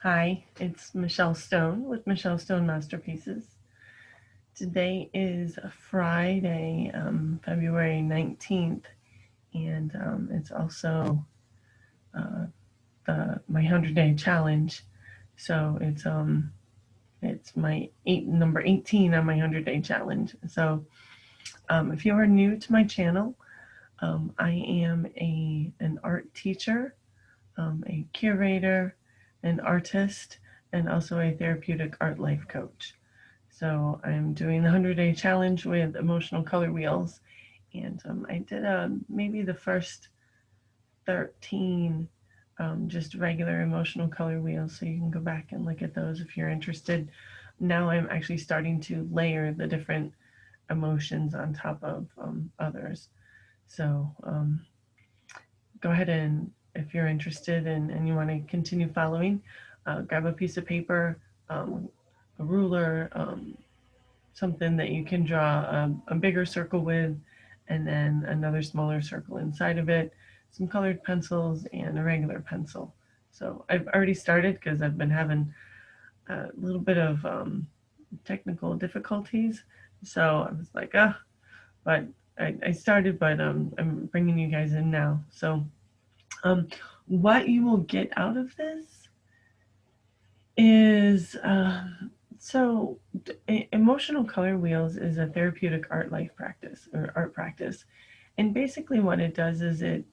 Hi, it's Michelle Stone with Michelle Stone Masterpieces. Today is Friday, February 19th, and it's also my 100-day challenge. So it's my number 18 on my 100-day challenge. So if you are new to my channel, I am an art teacher, a curator, an artist, and also a therapeutic art life coach. So I'm doing the 100-day challenge with emotional color wheels, and I did maybe the first 13 just regular emotional color wheels, so you can go back and look at those if you're interested. Now I'm actually starting to layer the different emotions on top of others. So go ahead, and if you're interested and you want to continue following, grab a piece of paper, a ruler, something that you can draw a bigger circle with, and then another smaller circle inside of it, some colored pencils, and a regular pencil. So I've already started because I've been having a little bit of technical difficulties. So I was like, but I started, but I'm bringing you guys in now. So um, what you will get out of this is emotional color wheels is a therapeutic art life practice or art practice, and basically what it does is it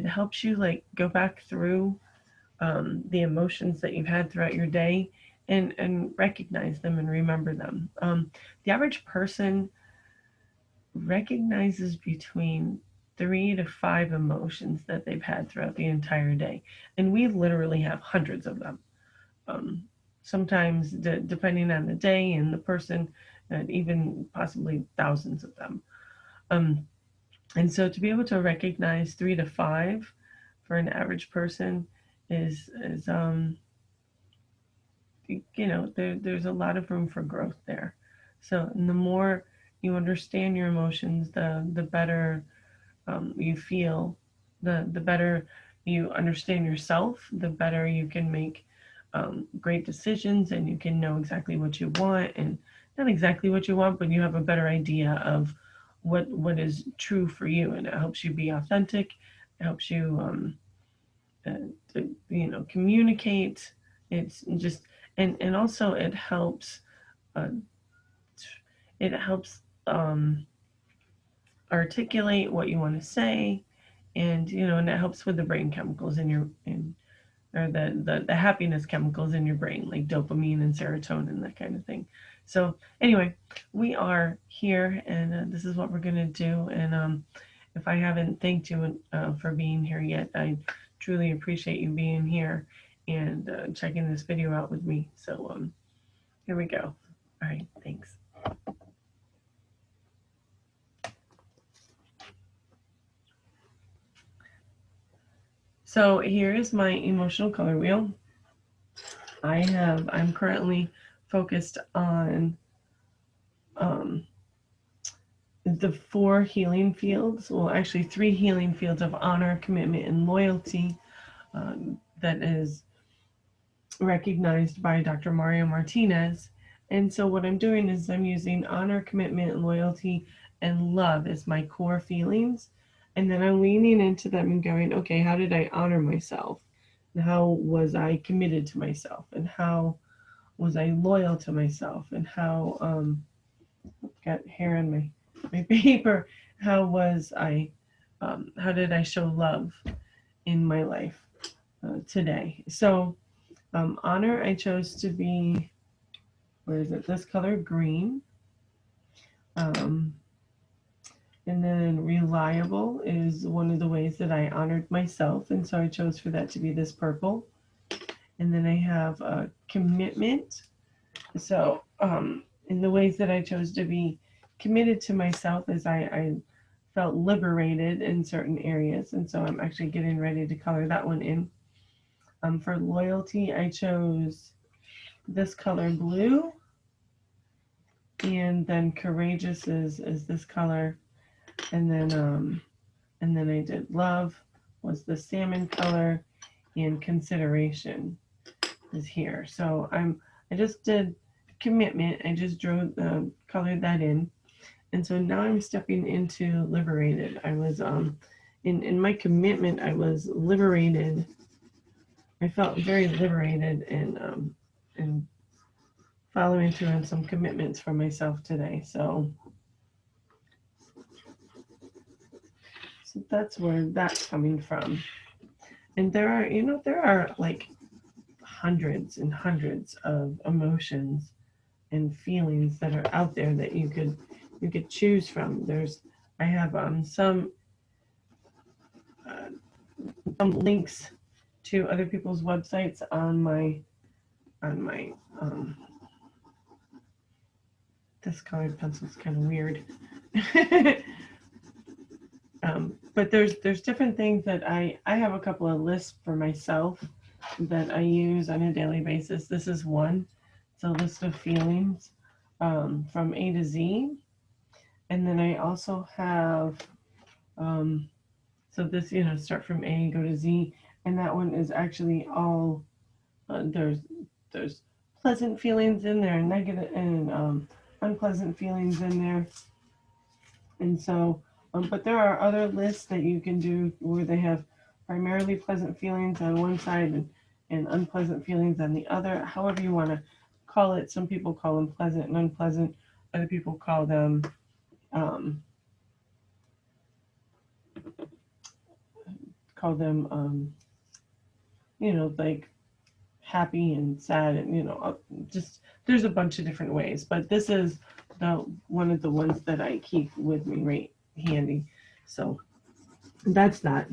helps you like go back through the emotions that you've had throughout your day and recognize them and remember them. The average person recognizes between 3 to 5 emotions that they've had throughout the entire day, and we literally have hundreds of them. um, Sometimes depending on the day and the person, and even possibly thousands of them. Um, and so to be able to recognize 3 to 5 for an average person is there's a lot of room for growth there. So and the more you understand your emotions, the better you feel, the better you understand yourself, the better you can make great decisions, and you can know exactly what you want, and not exactly what you want, but you have a better idea of what is true for you, and it helps you be authentic. It helps you communicate. It's just and also uh, it helps articulate what you want to say, and it helps with the brain chemicals in your in or the happiness chemicals in your brain, like dopamine and serotonin, that kind of thing. So anyway, we are here, and this is what we're gonna do. And if I haven't thanked you for being here yet, I truly appreciate you being here and checking this video out with me. So here we go. All right, thanks. So here is my emotional color wheel. I'm currently focused on um, the 4 healing fields, well, actually 3 healing fields of honor, commitment, and loyalty, that is recognized by Dr. Mario Martinez. And so what I'm doing is I'm using honor, commitment, loyalty, and love as my core feelings. And then I'm leaning into them and going, okay, how did I honor myself? And how was I committed to myself? And how was I loyal to myself? And got hair on my paper. How did I show love in my life today? So, honor, I chose to be, where is it? This color, green. Um, and then reliable is one of the ways that I honored myself. And so I chose for that to be this purple. And then I have a commitment. So, in the ways that I chose to be committed to myself is I felt liberated in certain areas. And so I'm actually getting ready to color that one in. For loyalty, I chose this color blue. And then courageous is this color. And then I did love was the salmon color, and consideration is here. So I just did commitment. I just drew colored that in. And so now I'm stepping into liberated. I was in my commitment, I was liberated. I felt very liberated and following through on some commitments for myself today. So that's where that's coming from. And there are, there are like hundreds and hundreds of emotions and feelings that are out there that you could choose from. I have some links to other people's websites on my this colored pencil is kind of weird. But there's different things that I have a couple of lists for myself that I use on a daily basis. This is one. It's a list of feelings from A to Z. And then I also have, so this, start from A, go to Z. And that one is actually all, there's pleasant feelings in there, negative and unpleasant feelings in there. And so, but there are other lists that you can do where they have primarily pleasant feelings on one side and unpleasant feelings on the other, however you want to call it. Some people call them pleasant and unpleasant. Other people call them like happy and sad, and just there's a bunch of different ways. But this is one of the ones that I keep with me right handy. So that's that.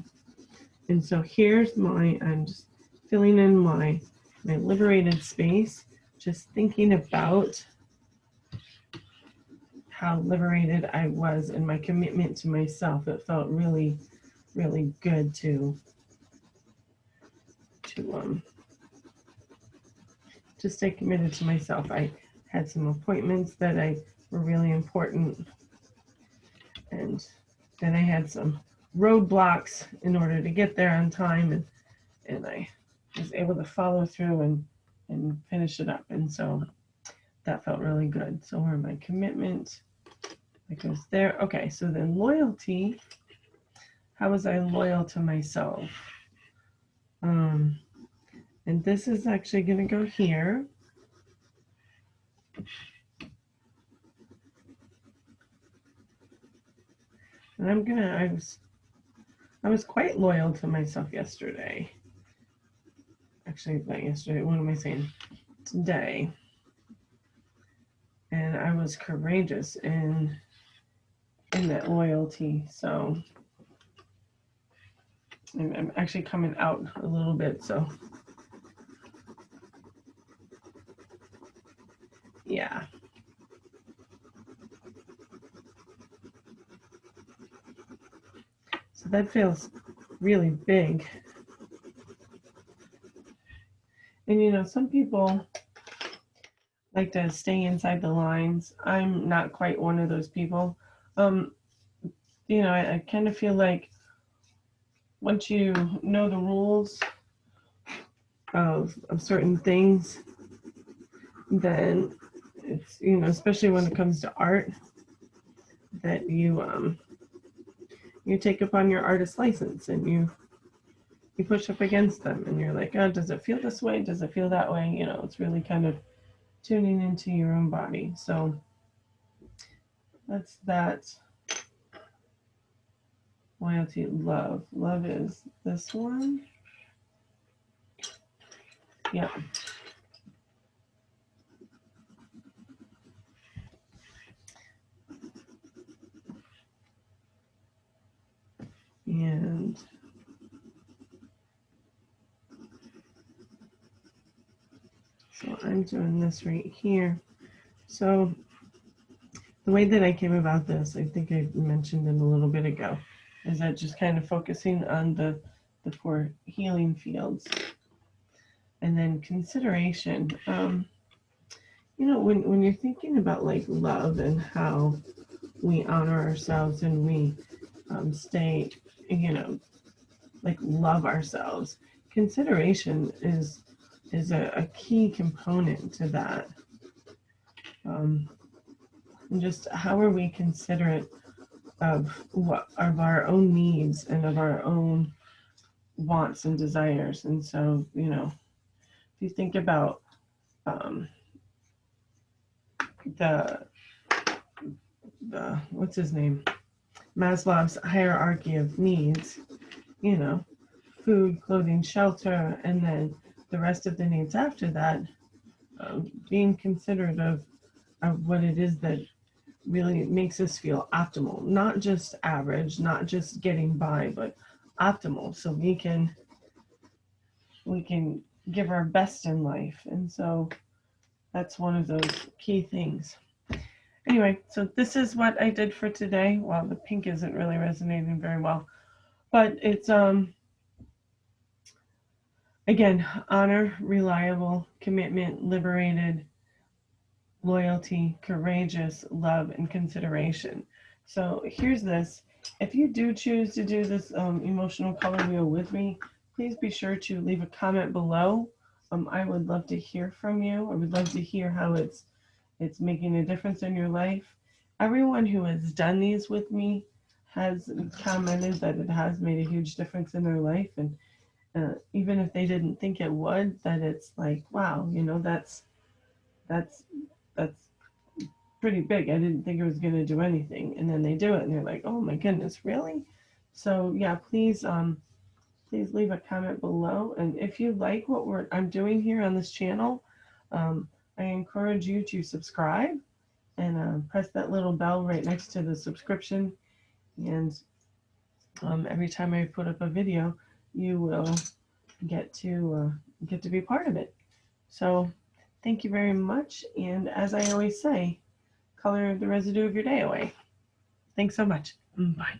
And so here's I'm just filling in my liberated space, just thinking about how liberated I was in my commitment to myself. It felt really, really good to stay committed to myself. I had some appointments that were really important, and then I had some roadblocks in order to get there on time, and I was able to follow through and finish it up. And so that felt really good. So where my commitment, it goes there. Okay, so then loyalty. How was I loyal to myself? And this is actually going to go here. And I was quite loyal to myself yesterday. Actually, not yesterday. What am I saying? Today. And I was courageous in that loyalty. So I'm actually coming out a little bit. So yeah. So that feels really big. And some people like to stay inside the lines. I'm not quite one of those people. I kind of feel like once you know the rules of certain things, then it's, especially when it comes to art, that you take upon your artist license and you push up against them, and you're like, oh, does it feel this way? Does it feel that way? It's really kind of tuning into your own body. So that's that. Loyalty, love. Love is this one. Yeah. And so I'm doing this right here. So the way that I came about this, I think I mentioned it a little bit ago, is that just kind of focusing on the 4 healing fields. And then consideration. When you're thinking about like love and how we honor ourselves and we stay, like love ourselves, consideration is is a key component to that. And just how are we considerate of our own needs and of our own wants and desires? And so, if you think about the what's his name, Maslow's hierarchy of needs, food, clothing, shelter, and then the rest of the needs after that, being considerate of what it is that really makes us feel optimal, not just average, not just getting by, but optimal, so we can give our best in life. And so that's one of those key things. Anyway, so this is what I did for today. Well, the pink isn't really resonating very well, but it's again, honor, reliable, commitment, liberated, loyalty, courageous, love, and consideration. So here's this. If you do choose to do this emotional color wheel with me, please be sure to leave a comment below. I would love to hear from you. I would love to hear how it's making a difference in your life. Everyone who has done these with me has commented that it has made a huge difference in their life, and even if they didn't think it would, that it's like, wow, that's pretty big. I didn't think it was going to do anything, and then they do it, and they're like, oh my goodness, really? So yeah, please leave a comment below, and if you like what I'm doing here on this channel, I encourage you to subscribe and press that little bell right next to the subscription, and every time I put up a video, you will get to be part of it. So thank you very much, and as I always say, color the residue of your day away. Thanks so much. Bye.